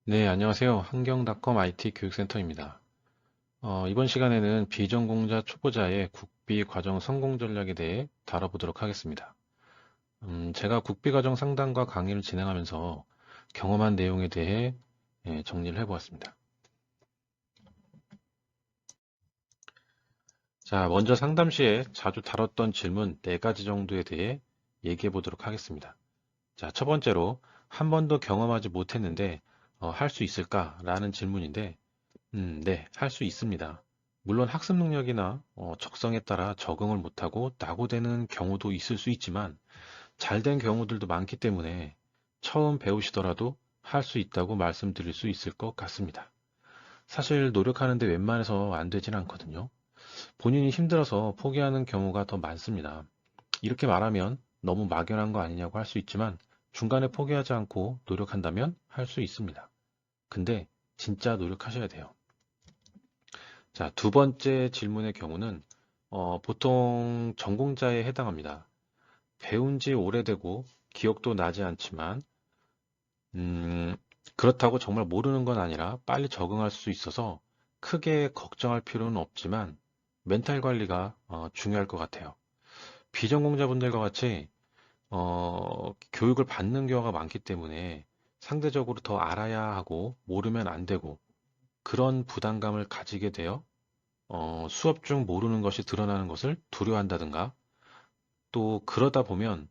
네, 안녕하세요. 한경닷컴 IT 교육센터입니다. 이번 시간에는 비전공자 초보자의 국비 과정 성공 전략에 대해 다뤄보도록 하겠습니다. 제가 국비 과정 상담과 강의를 진행하면서 경험한 내용에 대해 정리를 해보았습니다. 자, 먼저 상담 시에 자주 다뤘던 질문 4가지 정도에 대해 얘기해 보도록 하겠습니다. 자, 첫 번째로 한 번도 경험하지 못했는데 할 수 있을까? 라는 질문인데 네, 할 수 있습니다. 물론 학습 능력이나 적성에 따라 적응을 못하고 낙오되는 경우도 있을 수 있지만 잘 된 경우들도 많기 때문에 처음 배우시더라도 할 수 있다고 말씀드릴 수 있을 것 같습니다. 사실 노력하는데 웬만해서 안 되진 않거든요. 본인이 힘들어서 포기하는 경우가 더 많습니다. 이렇게 말하면 너무 막연한 거 아니냐고 할 수 있지만 중간에 포기하지 않고 노력한다면 할 수 있습니다. 근데 진짜 노력하셔야 돼요. 자, 두 번째 질문의 경우는 보통 전공자에 해당합니다. 배운 지 오래되고 기억도 나지 않지만 음, 그렇다고 정말 모르는 건 아니라 빨리 적응할 수 있어서 크게 걱정할 필요는 없지만 멘탈 관리가 중요할 것 같아요. 비전공자분들과 같이 교육을 받는 경우가 많기 때문에 상대적으로 더 알아야 하고 모르면 안 되고 그런 부담감을 가지게 되어 수업 중 모르는 것이 드러나는 것을 두려워한다든가 또 그러다 보면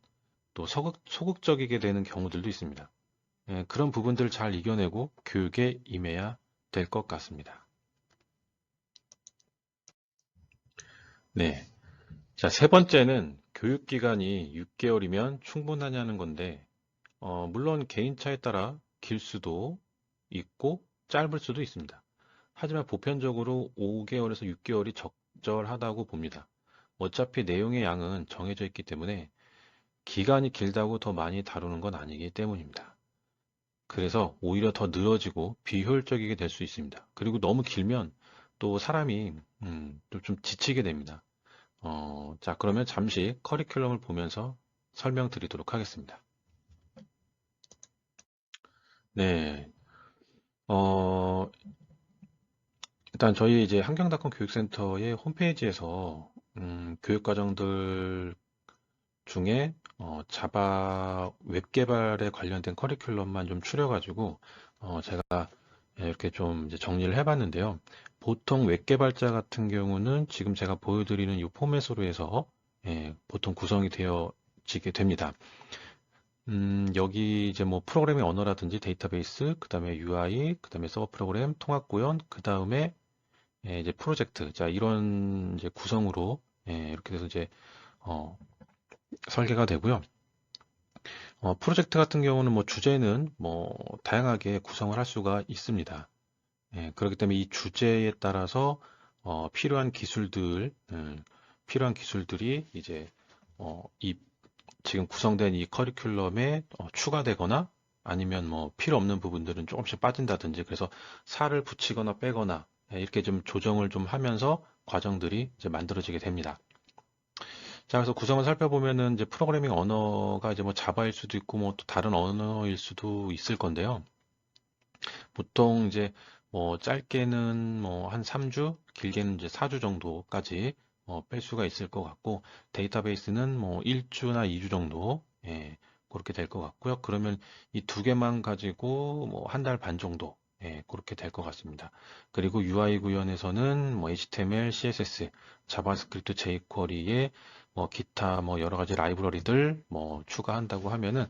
또 소극적이게 되는 경우들도 있습니다. 예, 그런 부분들을 잘 이겨내고 교육에 임해야 될 것 같습니다. 네. 자, 세 번째는 교육기간이 6개월이면 충분하냐는 건데, 물론 개인차에 따라 길 수도 있고 짧을 수도 있습니다. 하지만 보편적으로 5개월에서 6개월이 적절하다고 봅니다. 어차피 내용의 양은 정해져 있기 때문에 기간이 길다고 더 많이 다루는 건 아니기 때문입니다. 그래서 오히려 더 늘어지고 비효율적이게 될 수 있습니다. 그리고 너무 길면 또 사람이 좀 지치게 됩니다. 자, 그러면 잠시 커리큘럼을 보면서 설명드리도록 하겠습니다. 네, 어, 일단 저희 이제 한경닷컴 교육센터의 홈페이지에서 교육과정들 중에 자바 웹 개발에 관련된 커리큘럼만 좀 추려가지고 제가 이렇게 좀 이제 정리를 해봤는데요. 보통 웹 개발자 같은 경우는 지금 제가 보여드리는 이 포맷으로 해서 보통 구성이 되어지게 됩니다. 여기 이제 뭐 프로그래밍 언어라든지 데이터베이스, 그 다음에 UI, 그 다음에 서버 프로그램, 통합 구현, 그 다음에 이제 프로젝트, 자 이런 이제 구성으로 이렇게 돼서 이제 어, 설계가 되고요. 프로젝트 같은 경우는 뭐 주제는 뭐 다양하게 구성을 할 수가 있습니다. 그렇기 때문에 이 주제에 따라서 필요한 필요한 기술들이 이제 이 지금 구성된 이 커리큘럼에 추가되거나 아니면 뭐 필요 없는 부분들은 조금씩 빠진다든지 그래서 살을 붙이거나 빼거나 이렇게 좀 조정을 좀 하면서 과정들이 이제 만들어지게 됩니다. 자, 그래서 구성을 살펴보면은 이제 프로그래밍 언어가 이제 뭐 자바일 수도 있고 뭐 또 다른 언어일 수도 있을 건데요. 보통 이제 뭐 짧게는 뭐 한 3주, 길게는 이제 4주 정도까지 뺄 수가 있을 것 같고 데이터베이스는 뭐 1주나 2주 정도 그렇게 될 것 같고요. 그러면 이 두 개만 가지고 뭐 한 달 반 정도 그렇게 될 것 같습니다. 그리고 UI 구현에서는 뭐 HTML, CSS, 자바스크립트, jQuery에 뭐 기타 뭐 여러 가지 라이브러리들 뭐 추가한다고 하면은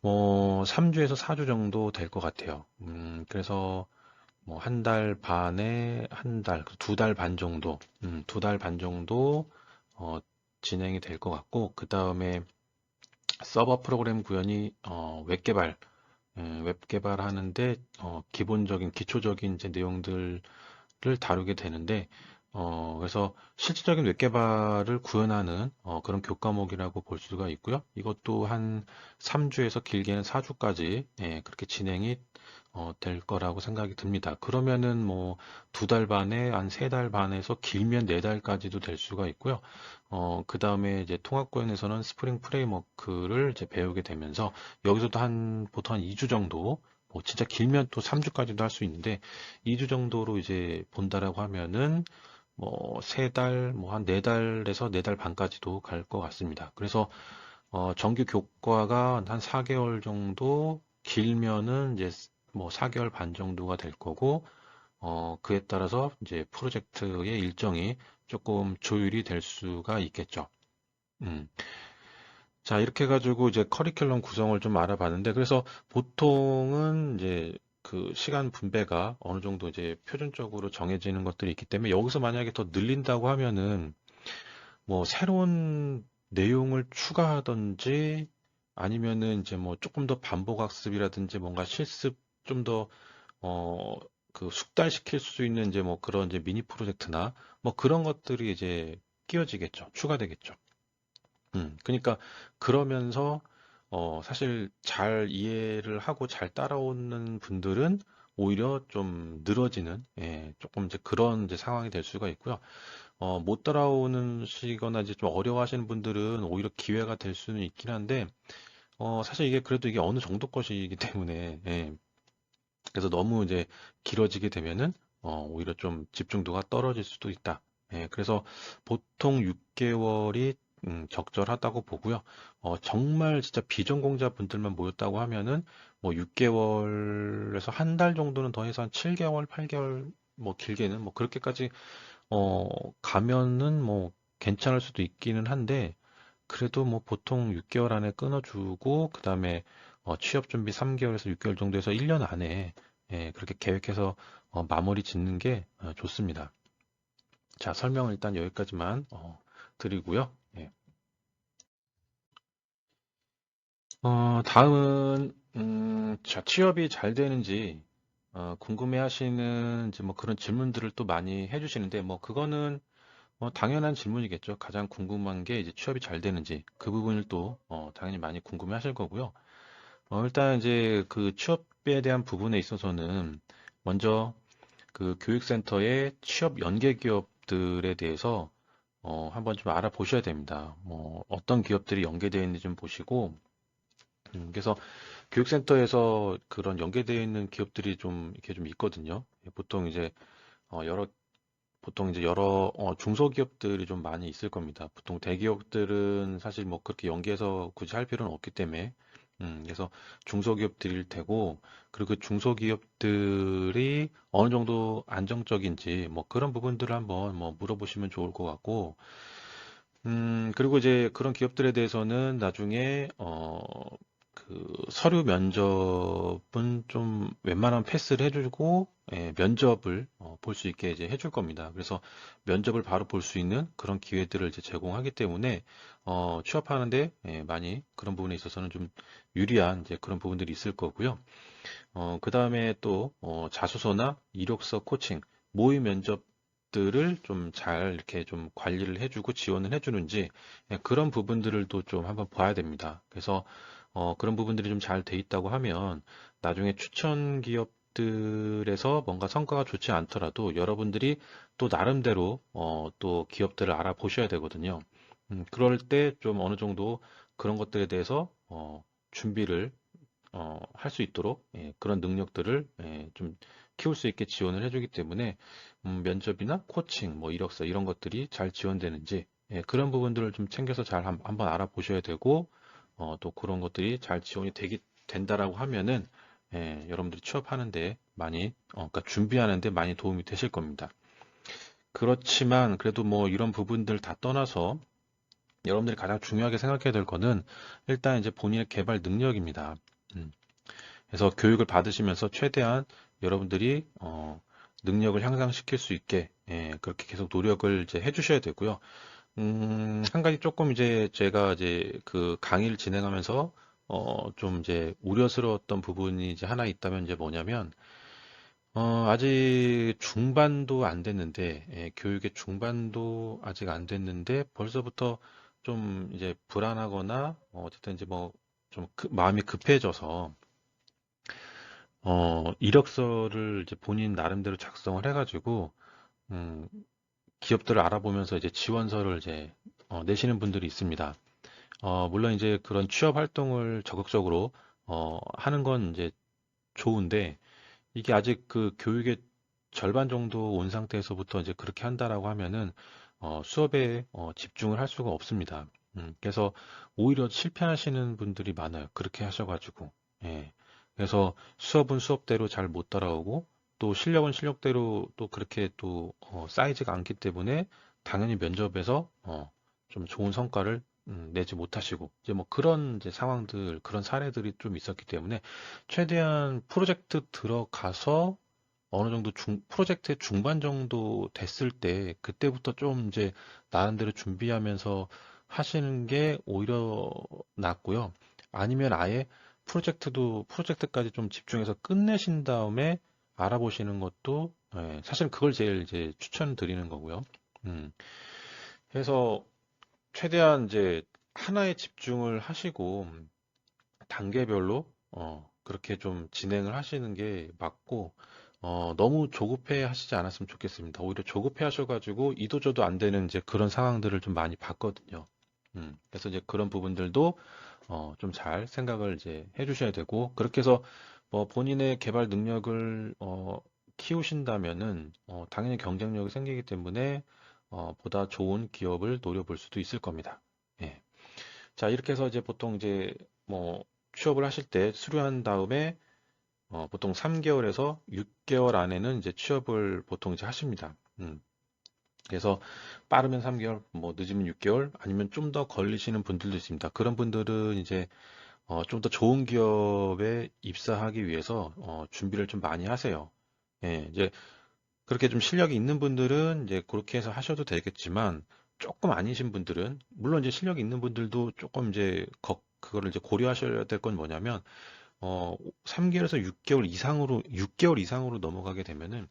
3주에서 4주 정도 될 것 같아요. 그래서 뭐 한 달 반에 한 달, 2달 반 정도, 2달 반 정도 어, 진행이 될 것 같고, 그 다음에 서버 프로그램 구현이 웹 개발하는데 기본적인 기초적인 이제 내용들을 다루게 되는데 그래서 실질적인 웹 개발을 구현하는 그런 교과목이라고 볼 수가 있고요. 이것도 한 3주에서 길게는 4주까지 그렇게 진행이 될 거라고 생각이 듭니다. 그러면은 뭐 2달 반에 한 3달 반에서 길면 4달까지도 될 수가 있고요. 그 다음에 이제 통합구현에서는 스프링 프레임워크를 이제 배우게 되면서 여기서도 보통 한 2주 정도 뭐 진짜 길면 또 3주까지도 할 수 있는데 2주 정도로 이제 본다라고 하면은 뭐 3달, 뭐 한 4달에서 4달 반까지도 갈 것 같습니다. 그래서 정규 교과가 한 4개월 정도 길면은 이제 뭐 4개월 반 정도가 될 거고 그에 따라서 이제 프로젝트의 일정이 조금 조율이 될 수가 있겠죠. 음. 자, 이렇게 해가지고 이제 커리큘럼 구성을 좀 알아봤는데, 그래서 보통은 이제 그 시간 분배가 어느 정도 이제 표준적으로 정해지는 것들이 있기 때문에 여기서 만약에 더 늘린다고 하면은 뭐 새로운 내용을 추가하든지 아니면은 이제 뭐 조금 더 반복 학습이라든지 뭔가 실습 좀 더, 어, 그 숙달시킬 수 있는 이제 뭐 그런 이제 미니 프로젝트나 뭐 그런 것들이 이제 끼워지겠죠. 추가되겠죠. 그러니까 그러면서 사실 잘 이해를 하고 잘 따라오는 분들은 오히려 좀 늘어지는 조금 이제 그런 이제 상황이 될 수가 있고요. 못 따라오는 시거나 이제 좀 어려워하시는 분들은 오히려 기회가 될 수는 있긴 한데 사실 이게 그래도 이게 어느 정도 것이기 때문에 그래서 너무 이제 길어지게 되면은 오히려 좀 집중도가 떨어질 수도 있다. 그래서 보통 6개월이 적절하다고 보고요. 정말 진짜 비전공자 분들만 모였다고 하면은 뭐 6개월에서 한 달 정도는 더 해서 한 7개월, 8개월 뭐 길게는 뭐 그렇게까지 가면은 뭐 괜찮을 수도 있기는 한데 그래도 뭐 보통 6개월 안에 끊어주고 그다음에 취업 준비 3개월에서 6개월 정도 해서 1년 안에 그렇게 계획해서 마무리 짓는 게 좋습니다. 자, 설명을 일단 여기까지만 드리고요. 예. 다음은 자, 취업이 잘 되는지 궁금해하시는 이제 뭐 그런 질문들을 또 많이 해주시는데 뭐 그거는 당연한 질문이겠죠. 가장 궁금한 게 이제 취업이 잘 되는지 그 부분을 또 당연히 많이 궁금해 하실 거고요. 일단 이제 그 취업에 대한 부분에 있어서는 먼저 그 교육센터의 취업 연계 기업들에 대해서 한번 좀 알아보셔야 됩니다. 뭐 어떤 기업들이 연계되어 있는지 좀 보시고 그래서 교육센터에서 그런 연계되어 있는 기업들이 좀 이렇게 좀 있거든요. 보통 이제 여러 보통 이제 여러 중소기업들이 좀 많이 있을 겁니다. 보통 대기업들은 사실 뭐 그렇게 연계해서 굳이 할 필요는 없기 때문에 그래서 중소기업들일 테고 그리고 그 중소기업들이 어느 정도 안정적인지 뭐 그런 부분들을 한번 뭐 물어보시면 좋을 것 같고 그리고 이제 그런 기업들에 대해서는 나중에 그 서류 면접은 좀 웬만하면 패스를 해주고 면접을 볼 수 있게 이제 해줄 겁니다. 그래서 면접을 바로 볼 수 있는 그런 기회들을 이제 제공하기 때문에 취업하는데 많이 그런 부분에 있어서는 좀 유리한 이제 그런 부분들이 있을 거고요. 그 다음에 또 자소서나 이력서 코칭, 모의 면접들을 좀 잘 이렇게 좀 관리를 해주고 지원을 해주는지 그런 부분들을 또 좀 한번 봐야 됩니다. 그래서 그런 부분들이 좀 잘 돼 있다고 하면 나중에 추천 기업들에서 뭔가 성과가 좋지 않더라도 여러분들이 또 나름대로 또 기업들을 알아보셔야 되거든요. 그럴 때 좀 어느 정도 그런 것들에 대해서 준비를 할 수 있도록 그런 능력들을 좀 키울 수 있게 지원을 해주기 때문에 면접이나 코칭, 뭐 이력서 이런 것들이 잘 지원되는지 그런 부분들을 좀 챙겨서 잘 한번 알아보셔야 되고 또 그런 것들이 잘 지원이 된다라고 하면은 여러분들이 취업하는데 많이 그러니까 준비하는데 많이 도움이 되실 겁니다. 그렇지만 그래도 뭐 이런 부분들 다 떠나서 여러분들이 가장 중요하게 생각해야 될 거는 일단 이제 본인의 개발 능력입니다. 음. 그래서 교육을 받으시면서 최대한 여러분들이 능력을 향상시킬 수 있게 그렇게 계속 노력을 이제 해주셔야 되고요. 한 가지 조금 이제 제가 이제 그 강의를 진행하면서 좀 이제 우려스러웠던 부분이 이제 하나 있다면 이제 뭐냐면 아직 중반도 안 됐는데 교육의 중반도 아직 안 됐는데 벌써부터 좀 이제 불안하거나 어쨌든 이제 뭐 좀 마음이 급해져서 이력서를 이제 본인 나름대로 작성을 해가지고, 음, 기업들을 알아보면서 이제 지원서를 이제 내시는 분들이 있습니다. 물론 이제 그런 취업 활동을 적극적으로 하는 건 이제 좋은데 이게 아직 그 교육의 절반 정도 온 상태에서부터 이제 그렇게 한다라고 하면은 수업에 집중을 할 수가 없습니다. 그래서 오히려 실패하시는 분들이 많아요. 그렇게 하셔가지고. 예. 그래서 수업은 수업대로 잘 못 따라오고 또 실력은 실력대로 또 그렇게 또 쌓이지가 않기 때문에 당연히 면접에서 좀 좋은 성과를 내지 못하시고 이제 뭐 그런 이제 상황들 그런 사례들이 좀 있었기 때문에 최대한 프로젝트 들어가서 어느 정도 프로젝트의 중반 정도 됐을 때, 그때부터 좀 이제 나름대로 준비하면서 하시는 게 오히려 낫고요. 아니면 아예 프로젝트까지 좀 집중해서 끝내신 다음에 알아보시는 것도, 예, 사실 그걸 제일 이제 추천드리는 거고요. 음, 그래서 최대한 이제 하나에 집중을 하시고, 단계별로 그렇게 좀 진행을 하시는 게 맞고 너무 조급해 하시지 않았으면 좋겠습니다. 오히려 조급해 하셔가지고 이도저도 안 되는 이제 그런 상황들을 좀 많이 봤거든요. 그래서 이제 그런 부분들도 좀 잘 생각을 이제 해주셔야 되고 그렇게 해서 뭐 본인의 개발 능력을 키우신다면은 당연히 경쟁력이 생기기 때문에 보다 좋은 기업을 노려볼 수도 있을 겁니다. 예. 자, 이렇게 해서 이제 보통 이제 뭐 취업을 하실 때 수료한 다음에 보통 3개월에서 6개월 안에는 이제 취업을 보통 이제 하십니다. 그래서 빠르면 3개월, 뭐 늦으면 6개월, 아니면 좀 더 걸리시는 분들도 있습니다. 그런 분들은 이제 좀 더 좋은 기업에 입사하기 위해서 준비를 좀 많이 하세요. 예, 이제 그렇게 좀 실력이 있는 분들은 이제 그렇게 해서 하셔도 되겠지만 조금 아니신 분들은 물론 이제 실력이 있는 분들도 조금 이제 그거를 이제 고려하셔야 될 건 뭐냐면 3개월에서 6개월 이상으로 넘어가게 되면은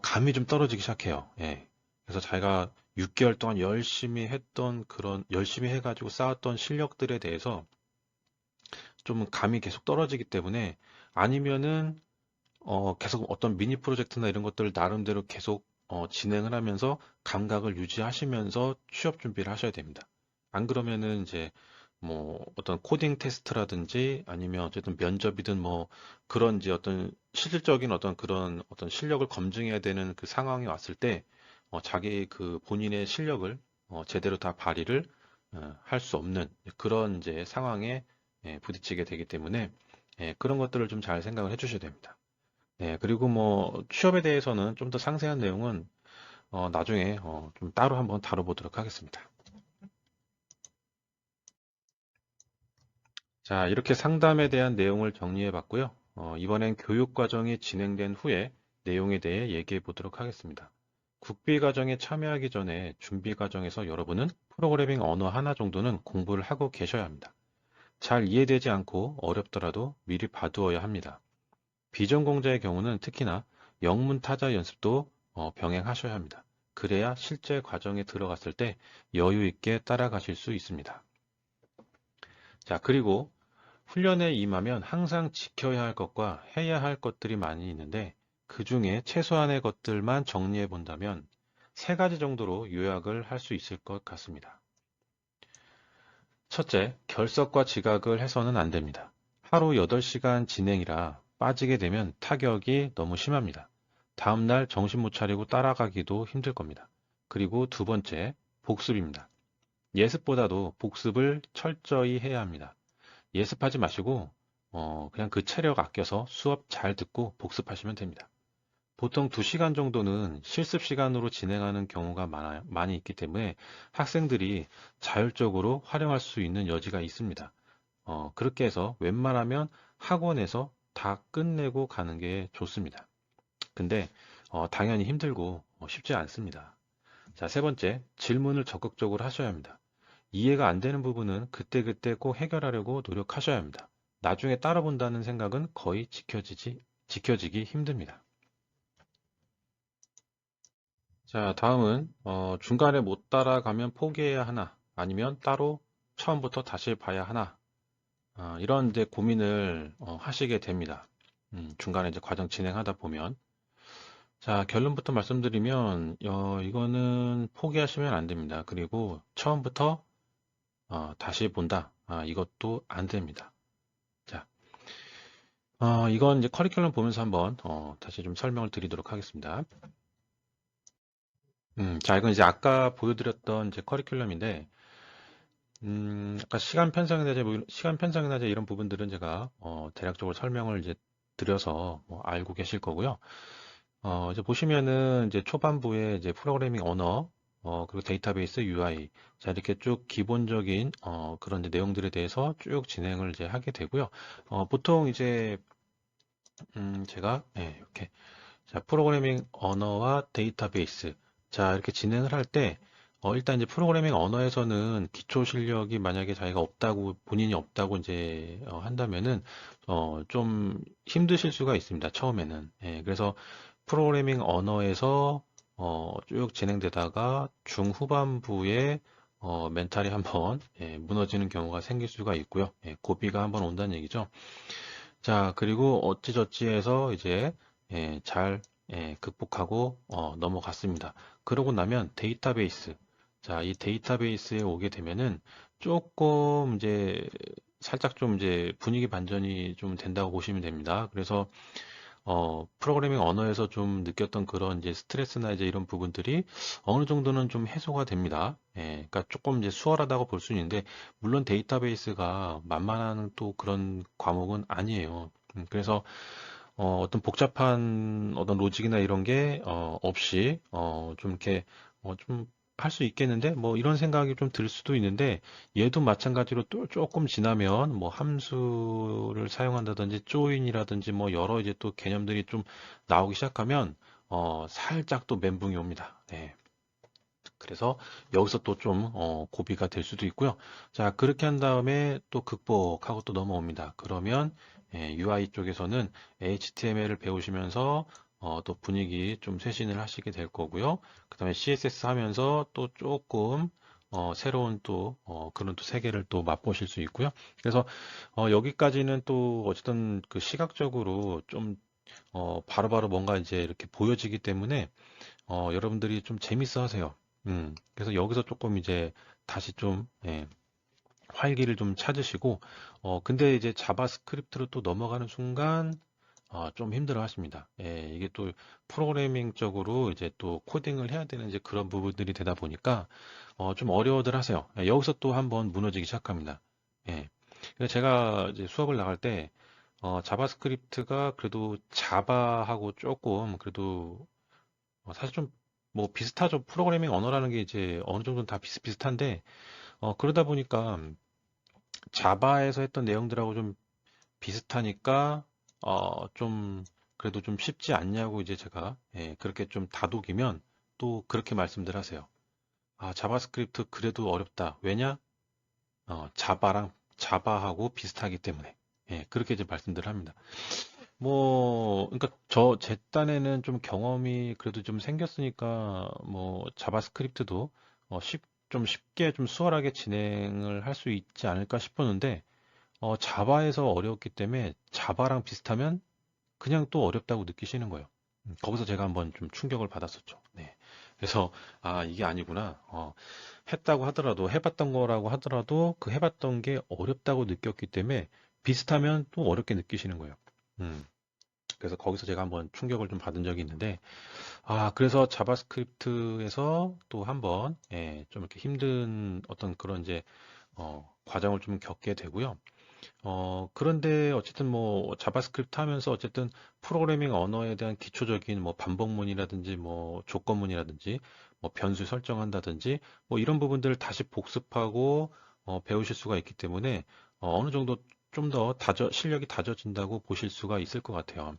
감이 좀 떨어지기 시작해요. 예. 그래서 자기가 6개월 동안 열심히 했던 열심히 해가지고 쌓았던 실력들에 대해서 좀 감이 계속 떨어지기 때문에 아니면은 계속 어떤 미니 프로젝트나 이런 것들을 나름대로 계속 진행을 하면서 감각을 유지하시면서 취업 준비를 하셔야 됩니다. 안 그러면은 이제 뭐 어떤 코딩 테스트라든지 아니면 어쨌든 면접이든 뭐 그런 이제 어떤 실질적인 어떤 그런 어떤 실력을 검증해야 되는 그 상황이 왔을 때 자기 그 본인의 실력을 제대로 다 발휘를 할 수 없는 그런 이제 상황에 부딪히게 되기 때문에 그런 것들을 좀 잘 생각을 해주셔야 됩니다. 네, 그리고 뭐 취업에 대해서는 좀 더 상세한 내용은 나중에 좀 따로 한번 다뤄보도록 하겠습니다. 자, 이렇게 상담에 대한 내용을 정리해 봤고요. 이번엔 교육 과정이 진행된 후에 내용에 대해 얘기해 보도록 하겠습니다. 국비 과정에 참여하기 전에 준비 과정에서 여러분은 프로그래밍 언어 하나 정도는 공부를 하고 계셔야 합니다. 잘 이해되지 않고 어렵더라도 미리 봐두어야 합니다. 비전공자의 경우는 특히나 영문 타자 연습도 병행하셔야 합니다. 그래야 실제 과정에 들어갔을 때 여유 있게 따라가실 수 있습니다. 자, 그리고 훈련에 임하면 항상 지켜야 할 것과 해야 할 것들이 많이 있는데 그 중에 최소한의 것들만 정리해 본다면 세 가지 정도로 요약을 할 수 있을 것 같습니다. 첫째, 결석과 지각을 해서는 안 됩니다. 하루 8시간 진행이라 빠지게 되면 타격이 너무 심합니다. 다음날 정신 못 차리고 따라가기도 힘들 겁니다. 그리고 두 번째, 복습입니다. 예습보다도 복습을 철저히 해야 합니다. 예습하지 마시고 그냥 그 체력 아껴서 수업 잘 듣고 복습하시면 됩니다. 보통 2시간 정도는 실습 시간으로 진행하는 경우가 많이 있기 때문에 학생들이 자율적으로 활용할 수 있는 여지가 있습니다. 그렇게 해서 웬만하면 학원에서 다 끝내고 가는 게 좋습니다. 근데 당연히 힘들고 쉽지 않습니다. 자, 세 번째, 질문을 적극적으로 하셔야 합니다. 이해가 안 되는 부분은 그때그때 꼭 해결하려고 노력하셔야 합니다. 나중에 따라본다는 생각은 거의 지켜지기 힘듭니다. 자, 다음은 중간에 못 따라가면 포기해야 하나, 아니면 따로 처음부터 다시 봐야 하나, 이런 이제 고민을 하시게 됩니다. 중간에 이제 과정 진행하다 보면. 자, 결론부터 말씀드리면, 이거는 포기하시면 안 됩니다. 그리고 처음부터 다시 본다. 이것도 안 됩니다. 자, 이건 이제 커리큘럼 보면서 한번 다시 좀 설명을 드리도록 하겠습니다. 자, 이건 이제 아까 보여드렸던 이제 커리큘럼인데, 아까 시간 편성이나 이제 이런 부분들은 제가 대략적으로 설명을 이제 드려서 뭐 알고 계실 거고요. 이제 보시면은 이제 초반부에 이제 프로그래밍 언어, 그리고 데이터베이스 UI, 자, 이렇게 쭉 기본적인, 그런 이제 내용들에 대해서 쭉 진행을 이제 하게 되고요. 보통 이제, 제가, 이렇게, 자, 프로그래밍 언어와 데이터베이스. 자, 이렇게 진행을 할 때, 일단 이제 프로그래밍 언어에서는 기초 실력이 만약에 자기가 없다고, 본인이 없다고 이제, 한다면은, 좀 힘드실 수가 있습니다. 처음에는. 그래서 프로그래밍 언어에서, 쭉 진행되다가 중후반부에, 멘탈이 한번, 무너지는 경우가 생길 수가 있고요. 고비가 한번 온다는 얘기죠. 자, 그리고 어찌저찌 해서 이제 잘 극복하고 넘어갔습니다. 그러고 나면 데이터베이스. 자, 이 데이터베이스에 오게 되면은 조금 이제 살짝 좀 이제 분위기 반전이 좀 된다고 보시면 됩니다. 그래서 프로그래밍 언어에서 좀 느꼈던 그런 이제 스트레스나 이제 이런 부분들이 어느 정도는 좀 해소가 됩니다. 그러니까 조금 이제 수월하다고 볼 수 있는데, 물론 데이터베이스가 만만한 또 그런 과목은 아니에요. 그래서 어떤 복잡한 어떤 로직이나 이런 게 없이 좀 이렇게 좀 할 수 있겠는데 뭐 이런 생각이 좀 들 수도 있는데, 얘도 마찬가지로 또 조금 지나면 뭐 함수를 사용한다든지 조인이라든지 뭐 여러 이제 또 개념들이 좀 나오기 시작하면 살짝 또 멘붕이 옵니다. 네. 그래서 여기서 또 좀 고비가 될 수도 있고요. 자, 그렇게 한 다음에 또 극복하고 또 넘어옵니다. 그러면 UI 쪽에서는 HTML을 배우시면서 또 분위기 좀 쇄신을 하시게 될 거고요. 그 다음에 CSS 하면서 또 조금 새로운 또 그런 또 세계를 또 맛보실 수 있고요. 그래서 여기까지는 또 어쨌든 그 시각적으로 좀 바로바로 뭔가 이제 이렇게 보여지기 때문에 여러분들이 좀 재밌어 하세요. 그래서 여기서 조금 이제 다시 좀, 활기를 좀 찾으시고, 근데 이제 자바스크립트로 또 넘어가는 순간, 좀 힘들어 하십니다. 이게 또 프로그래밍적으로 이제 또 코딩을 해야 되는 이제 그런 부분들이 되다 보니까, 좀 어려워들 하세요. 여기서 또 한번 무너지기 시작합니다. 예. 그래서 제가 이제 수업을 나갈 때, 자바스크립트가 그래도 자바하고 조금 그래도 사실 좀 뭐 비슷하죠. 프로그래밍 언어라는 게 이제 어느 정도는 다 비슷비슷한데, 그러다 보니까 자바에서 했던 내용들하고 좀 비슷하니까, 좀 그래도 좀 쉽지 않냐고 이제 제가, 그렇게 좀 다독이면 또 그렇게 말씀들 하세요. 자바스크립트 그래도 어렵다. 왜냐? 자바하고 비슷하기 때문에. 그렇게 이제 말씀들 합니다. 뭐, 그러니까 제 딴에는 좀 경험이 그래도 좀 생겼으니까 뭐 자바스크립트도 좀 쉽게 좀 수월하게 진행을 할 수 있지 않을까 싶었는데, 자바에서 어려웠기 때문에 자바랑 비슷하면 그냥 또 어렵다고 느끼시는 거예요. 거기서 제가 한번 좀 충격을 받았었죠. 네. 그래서 이게 아니구나. 했다고 하더라도 해봤던 거라고 하더라도 그 해봤던 게 어렵다고 느꼈기 때문에 비슷하면 또 어렵게 느끼시는 거예요. 음. 그래서 거기서 제가 한번 충격을 좀 받은 적이 있는데, 그래서 자바스크립트에서 또 한번, 좀 이렇게 힘든 어떤 그런 이제, 과정을 좀 겪게 되고요. 그런데 어쨌든 뭐, 자바스크립트 하면서 어쨌든 프로그래밍 언어에 대한 기초적인 뭐, 반복문이라든지 뭐, 조건문이라든지 뭐, 변수 설정한다든지 뭐, 이런 부분들을 다시 복습하고, 배우실 수가 있기 때문에, 어느 정도 좀 더 실력이 다져진다고 보실 수가 있을 것 같아요.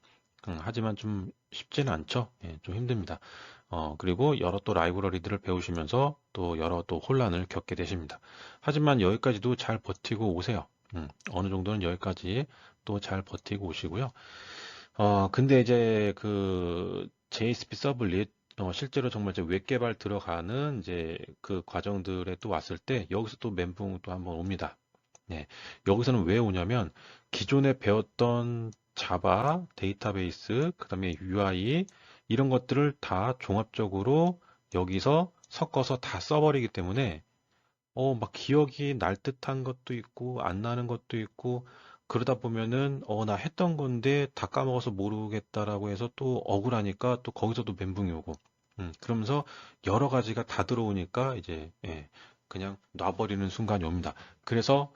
하지만 좀 쉽지는 않죠. 좀 힘듭니다. 그리고 여러 또 라이브러리들을 배우시면서 또 여러 또 혼란을 겪게 되십니다. 하지만 여기까지도 잘 버티고 오세요. 어느 정도는 여기까지 또 잘 버티고 오시고요. 근데 이제 그 JSP 서블릿, 실제로 정말 이제 웹 개발 들어가는 이제 그 과정들에 또 왔을 때 여기서 또 멘붕 또 한번 옵니다. 네, 여기서는 왜 오냐면 기존에 배웠던 자바, 데이터베이스, 그다음에 UI 이런 것들을 다 종합적으로 여기서 섞어서 다 써버리기 때문에 막 기억이 날 듯한 것도 있고 안 나는 것도 있고 그러다 보면은 나 했던 건데 다 까먹어서 모르겠다라고 해서 또 억울하니까 또 거기서도 멘붕이 오고 그러면서 여러 가지가 다 들어오니까 이제 그냥 놔버리는 순간이 옵니다. 그래서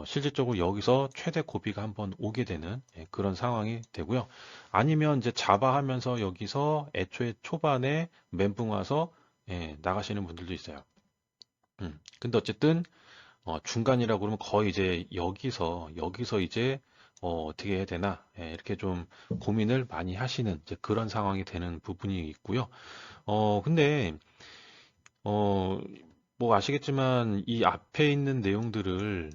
실질적으로 여기서 최대 고비가 한번 오게 되는 그런 상황이 되고요. 아니면 이제 자바하면서 여기서 애초에 초반에 멘붕 와서 나가시는 분들도 있어요. 근데 어쨌든 중간이라고 그러면 거의 이제 여기서 이제 어떻게 해야 되나 이렇게 좀 고민을 많이 하시는 이제 그런 상황이 되는 부분이 있고요. 근데 어, 뭐 아시겠지만 이 앞에 있는 내용들을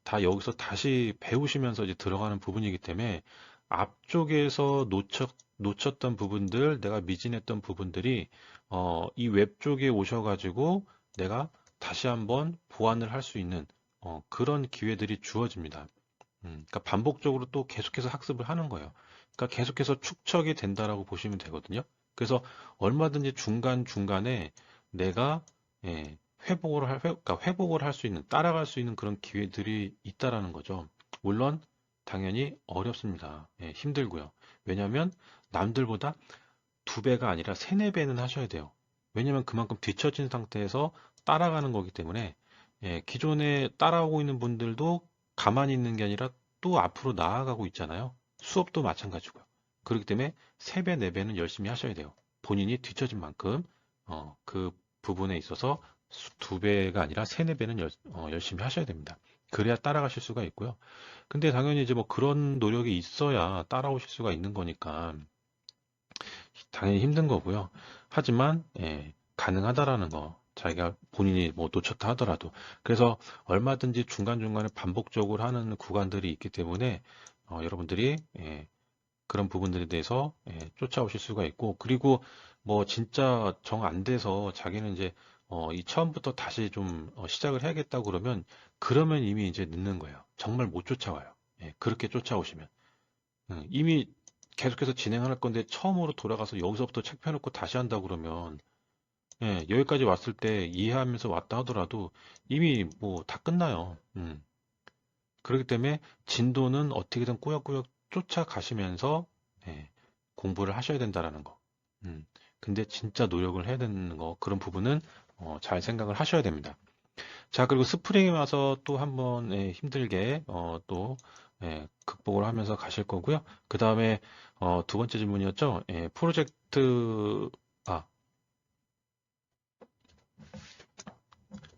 다 여기서 다시 배우시면서 이제 들어가는 부분이기 때문에 앞쪽에서 놓쳤던 부분들, 내가 미진했던 부분들이 이 웹 쪽에 오셔가지고 내가 다시 한번 보완을 할 수 있는 그런 기회들이 주어집니다. 그러니까 반복적으로 또 계속해서 학습을 하는 거예요. 그러니까 계속해서 축적이 된다라고 보시면 되거든요. 그래서 얼마든지 중간중간에 내가 그러니까 회복을 할 수 있는, 따라갈 수 있는 그런 기회들이 있다라는 거죠. 물론 당연히 어렵습니다. 힘들고요. 왜냐하면 남들보다 두 배가 아니라 세네 배는 하셔야 돼요. 왜냐하면 그만큼 뒤처진 상태에서 따라가는 거기 때문에 기존에 따라오고 있는 분들도 가만히 있는 게 아니라 또 앞으로 나아가고 있잖아요. 수업도 마찬가지고요. 그렇기 때문에 세 배, 네 배는 열심히 하셔야 돼요. 본인이 뒤처진 만큼 그 부분에 있어서 두 배가 아니라 세네 배는 열심히 하셔야 됩니다. 그래야 따라가실 수가 있고요. 근데 당연히 이제 뭐 그런 노력이 있어야 따라오실 수가 있는 거니까 당연히 힘든 거고요. 하지만 가능하다라는 거, 자기가 본인이 뭐 놓쳤다 하더라도 그래서 얼마든지 중간중간에 반복적으로 하는 구간들이 있기 때문에 여러분들이 그런 부분들에 대해서 쫓아오실 수가 있고 그리고 뭐 진짜 정 안 돼서 자기는 이제 이 처음부터 다시 좀 시작을 해야겠다고 그러면 이미 이제 늦는 거예요. 정말 못 쫓아와요. 그렇게 쫓아오시면. 이미 계속해서 진행할 건데 처음으로 돌아가서 여기서부터 책 펴놓고 다시 한다 그러면 여기까지 왔을 때 이해하면서 왔다 하더라도 이미 뭐 다 끝나요. 그렇기 때문에 진도는 어떻게든 꾸역꾸역 쫓아가시면서 예, 공부를 하셔야 된다라는 거. 음, 근데 진짜 노력을 해야 되는 거 그런 부분은 잘 생각을 하셔야 됩니다. 자, 그리고 스프링에 와서 또 한번 힘들게 또 극복을 하면서 가실 거고요. 그 다음에 두 번째 질문이었죠. 프로젝트 아,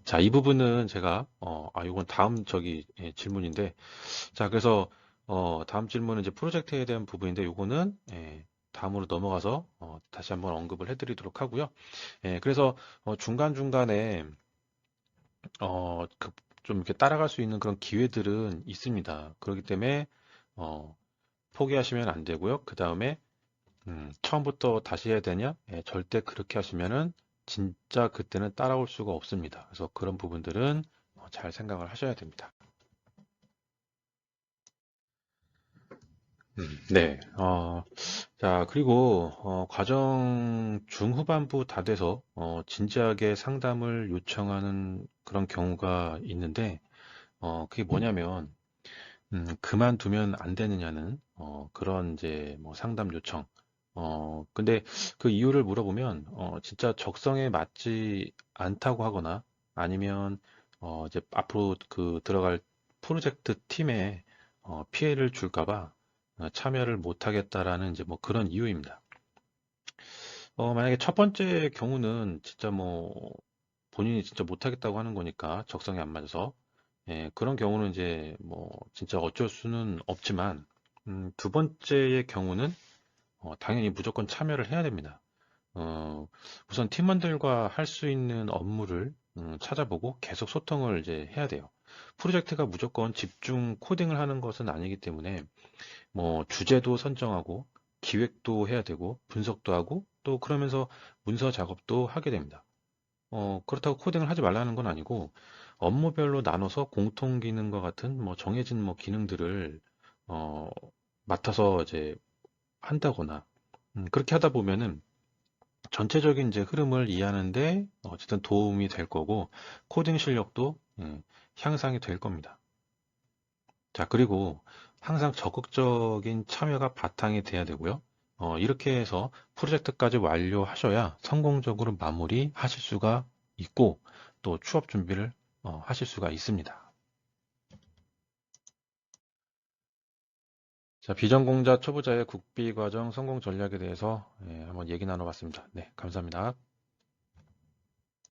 자, 이 부분은 제가 이건 다음 질문인데, 자, 그래서 다음 질문은 이제 프로젝트에 대한 부분인데, 요거는 다음으로 넘어가서 다시 한번 언급을 해드리도록 하고요. 그래서 중간중간에 좀 이렇게 따라갈 수 있는 그런 기회들은 있습니다. 그렇기 때문에 어, 포기하시면 안 되고요. 그 다음에 처음부터 다시 해야 되냐? 절대 그렇게 하시면은 진짜 그때는 따라올 수가 없습니다. 그래서 그런 부분들은 잘 생각을 하셔야 됩니다. 네. 자, 그리고 과정 중후반부 다 돼서 진지하게 상담을 요청하는 그런 경우가 있는데 그게 뭐냐면 그만두면 안 되느냐는 그런 이제 뭐 상담 요청. 근데 그 이유를 물어보면 진짜 적성에 맞지 않다고 하거나 아니면 이제 앞으로 그 들어갈 프로젝트 팀에 피해를 줄까 봐 참여를 못 하겠다라는 이제 뭐 그런 이유입니다. 만약에 첫 번째 경우는 진짜 뭐 본인이 진짜 못 하겠다고 하는 거니까 적성에 안 맞아서 그런 경우는 이제 뭐 진짜 어쩔 수는 없지만 두 번째의 경우는 당연히 무조건 참여를 해야 됩니다. 어, 우선 팀원들과 할 수 있는 업무를 찾아보고 계속 소통을 이제 해야 돼요. 프로젝트가 무조건 집중 코딩을 하는 것은 아니기 때문에 뭐 주제도 선정하고 기획도 해야 되고 분석도 하고 또 그러면서 문서 작업도 하게 됩니다. 그렇다고 코딩을 하지 말라는 건 아니고 업무별로 나눠서 공통 기능과 같은 뭐 정해진 뭐 기능들을 어, 맡아서 이제 한다거나 그렇게 하다 보면은 전체적인 이제 흐름을 이해하는데 어쨌든 도움이 될 거고 코딩 실력도 향상이 될 겁니다. 자, 그리고 항상 적극적인 참여가 바탕이 돼야 되고요. 이렇게 해서 프로젝트까지 완료하셔야 성공적으로 마무리하실 수가 있고 또 취업 준비를 하실 수가 있습니다. 자, 비전공자 초보자의 국비 과정 성공 전략에 대해서 한번 얘기 나눠봤습니다. 네, 감사합니다.